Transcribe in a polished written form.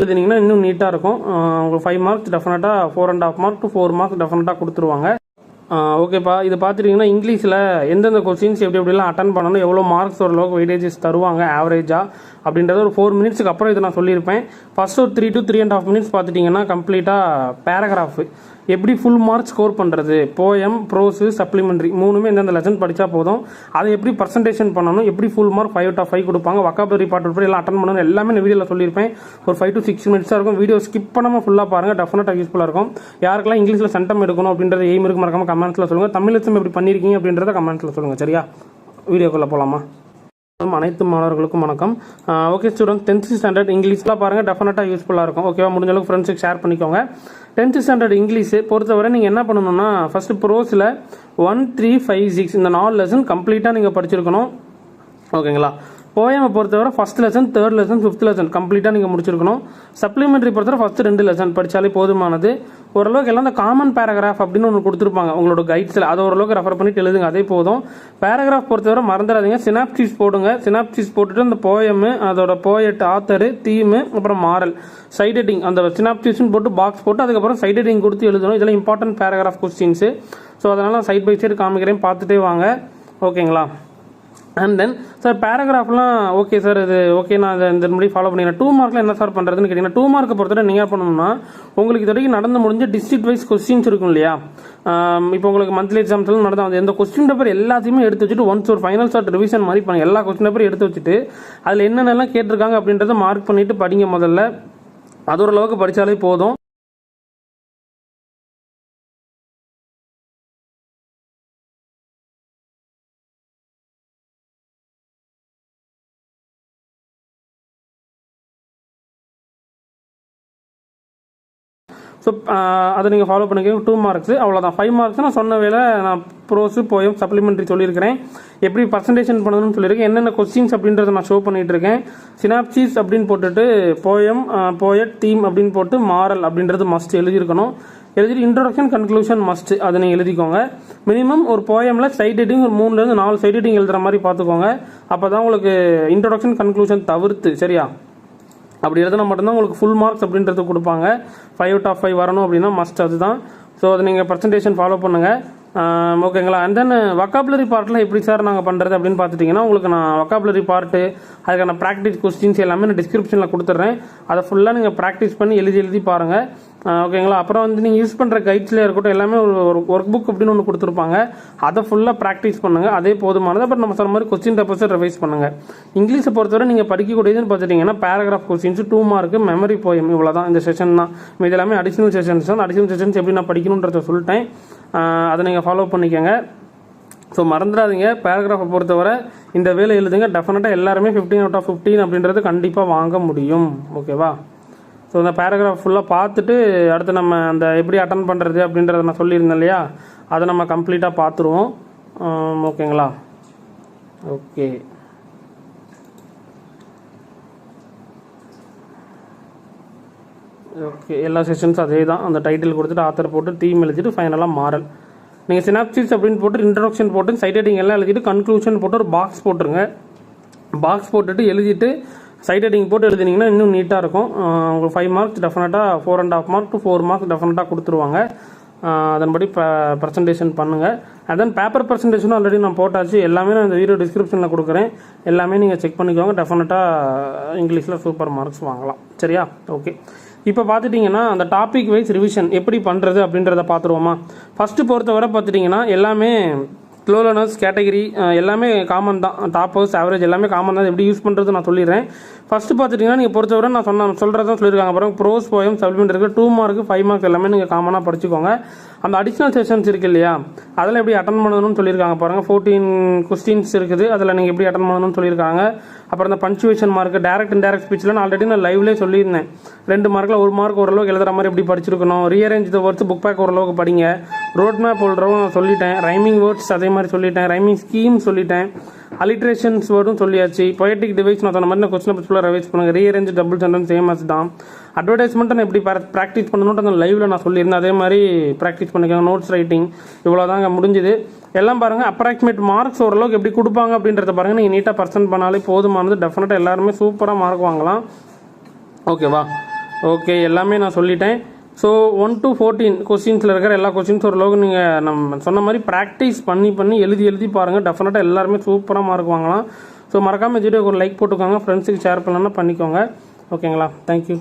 எழுதினீங்கன்னா இன்னும் நீட்டாக இருக்கும். உங்களுக்கு 5 மார்க்ஸ் டெஃபினட்டாக 4.5 மார்க் டு 4 மார்க்ஸ் டெஃபினட்டாக கொடுத்துருவாங்க. ஓகேப்பா, இது பார்த்துட்டிங்கன்னா இங்கிலீஷில் எந்தெந்த கொஸ்டின்ஸ் எப்படிலாம் அட்டன் பண்ணணும், எவ்வளோ மார்க்ஸ் ஓரளவுக்கு வெயிட்டேஜஸ் தருவாங்க ஆவரேஜாக அப்படின்றது ஒரு 4 மினிட்ஸுக்கு அப்புறம் இதை நான் சொல்லியிருப்பேன். ஃபஸ்ட்டு ஒரு 3 to 3.5 மினிட்ஸ் பார்த்துட்டிங்கன்னா கம்ப்ளீட்டாக பேராகிராஃபு எப்படி ஃபுல் மார்க் ஸ்கோர் பண்ணுறது, போயம், ப்ரோஸு, சப்ளிமெண்ட்ரி மூணுமே எந்தெந்த லெசன் படித்தா போதும், அதை எப்படி பர்சன்டேஷன் பண்ணணும், எப்படி ஃபுல் மார்க் 5/5 கொடுப்பாங்க, வொக்காபுலரி பார்ட் உட்பட எல்லாம் அட்டன் பண்ணணும் எல்லாமே இந்த வீடியோவில் சொல்லியிருப்பேன். ஒரு 5 to 6 மினிட்ஸாக இருக்கும். வீடியோ ஸ்கிப் பண்ணாமல் ஃபுல்லாக பாருங்கள், டெஃபினட்டாக யூஸ்ஃபுல்லாக இருக்கும். யாருக்கெல்லாம் இங்கிலீஷில் சென்டம் எடுக்கணும் அப்படின்றது எய்ம் இருக்கு மறக்காமல் கமெண்ட்ஸில் சொல்லுங்கள். தமிழ் எக்ஸாம் எப்படி பண்ணியிருக்கீங்க அப்படின்றத கமெண்ட்ஸில் சொல்லுங்கள். சரியா, வீடியோக்குள்ளே போகலாமா? அனைத்து மாணவர்களுக்கும் வணக்கம். ஓகே ஸ்டூடெண்ட்ஸ், 10th ஸ்டாண்டர்ட் இங்கிலீஷ்லாம் பாருங்கள், டெஃபினட்டாக யூஸ்ஃபுல்லாக இருக்கும். ஓகேவா, முடிஞ்ச அளவுக்கு ஃப்ரெண்ட்ஸுக்கு ஷேர் பண்ணிக்கோங்க. 10th ஸ்டாண்டர்ட் இங்கிலீஷ் பொறுத்தவரை நீங்கள் என்ன பண்ணணும்னா, ஃபஸ்ட்டு ப்ரோஸில் 1, 3, 5, 6 இந்த 4 லெசன் கம்ப்ளீட்டாக நீங்கள் படிச்சிருக்கணும். ஓகேங்களா. போயமை பொறுத்தவரை first lesson, 3rd lesson, 5th lesson கம்ப்ளீட்டாக நீங்கள் முடிச்சிருக்கணும். சப்ளிமெண்ட்ரி பொறுத்தவரை ஃபஸ்ட்டு 2 லெசன் படித்தாலே போதுமானது. ஓரளவுக்கு எல்லாம் இந்த காமன் பேராகிராஃப் அப்படின்னு ஒன்று கொடுத்துருப்பாங்க உங்களோட கைட்ஸில், அதை ஓரளவுக்கு ரெஃபர் பண்ணிட்டு எழுதுங்க, அதே போதும். பேராகிராஃப் பொறுத்தவரை மறந்துடாதீங்க, சினாப்சிஸ் போடுங்க. சினாப்சிஸ் போட்டுட்டு அந்த போயமு, அதோட போயட், ஆத்தரு, தீமு, அப்புறம் மாரல், சைட் ஹெட்டிங், அந்த சினாப்சிஸ்ன்னு போட்டு பாக்ஸ் போட்டு அதுக்கப்புறம் சைட் ஹெட்டிங் கொடுத்து எழுதணும். இதெல்லாம் இம்பார்ட்டன்ட் பேராகிராஃப் கொஸ்டின்ஸு. ஸோ அதனால் சைட் பை சைடு காமிக்கிறேன், பார்த்துட்டே வாங்க. ஓகேங்களா. அண்ட் தென் சார் பேராகிராஃப்லாம் ஓகே சார், இது ஓகே நான் அதை இந்த மாதிரி ஃபாலோ பண்ணிக்கிறேன். 2 மார்க்கில் என்ன சார் பண்ணுறதுன்னு கேட்டிங்கன்னா, 2 மார்க்கை பொறுத்தவரை நீங்கள் பண்ணணும்னா உங்களுக்கு இது வரைக்கும் நடந்து முடிஞ்ச டிஸ்ட்ரிக்ட் வைஸ் கொஸ்டின்ஸ் இருக்கும் இல்லையா. இப்போ உங்களுக்கு மந்த்லி எக்ஸாம்ஸ்லாம் நடந்து வந்து எந்த கொஸ்டின் பேப்பர் எல்லாத்தையுமே எடுத்து வச்சுட்டு ஒன்ஸ் ஒரு ஃபைனல் ஷார்ட் ரிவிஷன் மாதிரி பண்ணுங்க. எல்லா கொஸ்டின் பேப்பரும் எடுத்து வச்சுட்டு அதில் என்னென்னலாம் கேட்டிருக்காங்க அப்படின்றத மார்க் பண்ணிட்டு படிங்க. முதல்ல அது ஓரளவுக்கு படித்தாலே போதும். ஸோ அதை நீங்கள் ஃபாலோ பண்ணிக்கோங்க. 2 மார்க்ஸ் அவ்வளோதான். 5 மார்க்ஸ் நான் சொன்ன வேலை நான் ப்ரோஸு, போயம், சப்ளிமெண்ட்ரி சொல்லியிருக்கிறேன். எப்படி பர்சன்டேஷன் பண்ணணும்னு சொல்லியிருக்கேன். என்னென்ன கொஸ்டின்ஸ் அப்படின்றத நான் ஷோ பண்ணிட்டு இருக்கேன். சினாப்சிஸ் அப்படின்னு போட்டுட்டு போயம், போயட், தீம் அப்படின்னு போட்டு மாரல் அப்படின்றது மஸ்ட் எழுதியிருக்கணும். எழுதிட்டு இன்ட்ரோடக்ஷன், கன்க்ளூஷன் மஸ்ட், அதை நீங்கள் எழுதிக்கோங்க. மினிமம் ஒரு போயமில் சைட் ஹெட்டிங் ஒரு 3 to 4 சைட் ஹெட்டிங் எழுதுகிற மாதிரி பார்த்துக்கோங்க. அப்போ தான் உங்களுக்கு இன்ட்ரோடக்ஷன், கன்க்ளூஷன் தவிர்த்து, சரியா, அப்படி எழுதுனா மட்டும்தான் உங்களுக்கு ஃபுல் மார்க்ஸ் அப்படின்றது கொடுப்பாங்க. 5/5 வரணும் அப்படின்னா மஸ்ட் அதுதான். ஸோ அதை நீங்கள் பர்சன்டேஷன் ஃபாலோ பண்ணுங்கள். ஓகேங்களா. அண்ட் தென் வொக்காபுலரி பார்ட்டில் எப்படி சார் நாங்கள் பண்ணுறது அப்படின்னு பார்த்துட்டிங்கன்னா, உங்களுக்கு நான் வொக்காபுலரி பார்ட்டு அதுக்கான ப்ராக்டிஸ் கொஸ்டின்ஸ் எல்லாமே நான் டிஸ்கிரிப்ஷனில் கொடுத்துட்றேன். அதை ஃபுல்லாக நீங்கள் ப்ராக்டிஸ் பண்ணி எழுதி பாருங்கள். ஓகேங்களா. அப்புறம் வந்து நீங்கள் யூஸ் பண்ணுற கைட்ஸ்லேயே இருக்கட்டும் எல்லாமே ஒரு ஒர்க் புக் அப்படின்னு ஒன்று கொடுத்துருப்பாங்க. அதை ஃபுல்லாக ப்ராக்டிஸ் பண்ணுங்கள், அதே போதுமானது. அப்புறம் நம்ம சொன்ன மாதிரி கொஸ்டின் பேப்பர்ஸை ரிவைஸ் பண்ணுங்கள். இங்கிலீஷை பொறுத்தவரை நீங்கள் படிக்கக்கூடியதுன்னு பார்த்துட்டிங்கன்னா paragraph questions 2 mark, memory poem, இவ்வளோ தான் இந்த செஷன் தான். இது எல்லாமே அடிஷனல் செஷன்ஸ் தான். அடிஷனல் செஷன்ஸ் எப்படி நான் படிக்கணுன்றதை சொல்லிட்டேன், அதை நீங்கள் ஃபாலோ பண்ணிக்கோங்க. ஸோ மறந்துடாதீங்க, பேராகிராஃபை பொறுத்தவரை இந்த வேலை எழுதுங்க. டெஃபினட்டாக எல்லாருமே 15/15 அப்படின்றது கண்டிப்பாக வாங்க முடியும். ஓகேவா. ஸோ இந்த பேராகிராஃப் ஃபுல்லாக பார்த்துட்டு அடுத்து நம்ம அந்த எப்படி அட்டன் பண்ணுறது அப்படின்றத நான் சொல்லியிருந்தேன் இல்லையா, அதை நம்ம கம்ப்ளீட்டாக பார்த்துருவோம். ஓகேங்களா. ஓகே, ஓகே, எல்லா செஷன்ஸும் அதே தான். அந்த டைட்டில் கொடுத்துட்டு ஆத்தர் போட்டு தீம் எழுதிட்டு ஃபைனலாக மாரல். நீங்கள் சினாப்சிஸ் அப்படின்னு போட்டு இன்ட்ரோடக்ஷன் போட்டு சைட் ஹெட்டிங் எல்லாம் எழுதிட்டு கன்க்ளூஷன் போட்டு ஒரு பாக்ஸ் போட்டுருங்க. பாக்ஸ் போட்டுட்டு எழுதிட்டு சைட் ஹெட்டிங் போட்டு எழுதினீங்கன்னா இன்னும் நீட்டாக இருக்கும். உங்களுக்கு 5 மார்க்ஸ் டெஃபினட்டாக 4.5 மார்க் டு 4 மார்க்ஸ் டெஃபினட்டாக கொடுத்துருவாங்க. அதன்படி பர்சன்டேஷன் பண்ணுங்கள். அண்ட் தென் பேப்பர் பர்சன்டேஷனும் ஆல்ரெடி நான் போட்டாச்சு. எல்லாமே நான் இந்த வீடியோ டிஸ்கிரிப்ஷனில் கொடுக்குறேன். எல்லாமே நீங்கள் செக் பண்ணிக்கோங்க. டெஃபினட்டாக இங்கிலீஷில் சூப்பர் மார்க்ஸ் வாங்கலாம். சரியா. ஓகே, இப்போ பார்த்துட்டிங்கன்னா அந்த டாபிக் வைஸ் ரிவிஷன் எப்படி பண்ணுறது அப்படின்றத பார்த்துருவோமா. ஃபஸ்ட்டு பொறுத்தவரை பார்த்துட்டிங்கன்னா எல்லாமே ஸ்லோ லேர்னர்ஸ் கேட்டகரி எல்லாமே காமன் தான். டாப்பர்ஸ், ஆவரேஜ் எல்லாமே காமன் தான். எப்படி யூஸ் பண்ணுறது நான் சொல்லிடுறேன். ஃபஸ்ட்டு பார்த்துட்டிங்கன்னா நீங்கள் பொறுத்தவரை நான் சொல்கிறதான் சொல்லியிருக்காங்க பாருங்க. ப்ரோஸ், போயம், சப்ளிமெண்ட் இருக்குது. 2 மார்க்கு, 5 மார்க்ஸ் எல்லாமே நீங்கள் காமனாக படிச்சுக்கோங்க. அந்த அடிஷ்னல் செஷன்ஸ் இருக்குது இல்லையா, அதில் எப்படி அட்டன் பண்ணணும்னு சொல்லியிருக்காங்க பாருங்கள். 14 கொஸ்டின்ஸ் இருக்குது, அதில் நீங்கள் எப்படி அட்டன் பண்ணணும்னு சொல்லியிருக்காங்க. அப்புறம் இந்த பஞ்சுவேஷன் மார்க், டைரக்ட் இன்டைரக்ட் ஸ்பீச்சில் நான் ஆல்ரெடி நான் லைவ்லேயே சொல்லியிருந்தேன். 2 மார்க்கில் 1 மார்க் ஓரளவுக்கு எழுதுற மாதிரி எப்படி படிச்சிருக்கணும். Rearrange the words, book back ஓரளவுக்கு படிங்க. ரோட் மேப் ஓல்றவும் நான் சொல்லிட்டேன். ரைமிங் வேர்ட்ஸ் அதே மாதிரி சொல்லிட்டேன். ரைமிங் ஸ்கீம் சொல்லிட்டேன். அலிட்ரேஷன்ஸ் வேர்டும் சொல்லியாச்சு. பொயட்டிக் டிவைஸ் நான் சொன்ன மாதிரி நான் கொஸ்டின் ஃபுல்லாக ரிவைஸ் பண்ணுங்கள். Rearrange, double sentence same as தான். அட்வர்டைஸ்மெண்ட்டை நான் எப்படி ப்ராக்டிஸ் பண்ணணுன்ட்டு அந்த லைவில் நான் சொல்லியிருந்தேன். அதே மாதிரி ப்ராக்டிஸ் பண்ணிக்கோங்க. நோட்ஸ் ரைட்டிங் இவ்வளோதாங்க முடிஞ்சுது. எல்லாம் பாருங்கள். அப்ராக்சிமேட் மார்க்ஸ் ஓரளவுக்கு எப்படி கொடுப்பாங்க அப்படின்றத பாருங்கள். நீங்கள் நீட்டாக பர்சன்ட் பண்ணாலே போதுமானது. டெஃபினட்டாக எல்லாருமே சூப்பராக மார்க் வாங்கலாம். ஓகேவா. ஓகே, எல்லாமே நான் சொல்லிட்டேன். ஸோ 1 to 14 கொஸ்டின்ஸில் இருக்கிற எல்லா கொஸ்டின்ஸ் ஓரளவுக்கு நீங்கள் நம்ம சொன்ன மாதிரி ப்ராக்டிஸ் பண்ணி எழுதி பாருங்கள். டெஃபினட்டாக எல்லாருமே சூப்பராக மார்க் வாங்கலாம். ஸோ மறக்காமல் வீடியோக்கு ஒரு லைக் போட்டுக்கோங்க. ஃப்ரெண்ட்ஸுக்கு ஷேர் பண்ணலன்னா பண்ணிக்கோங்க. ஓகேங்களா? தேங்க்யூ.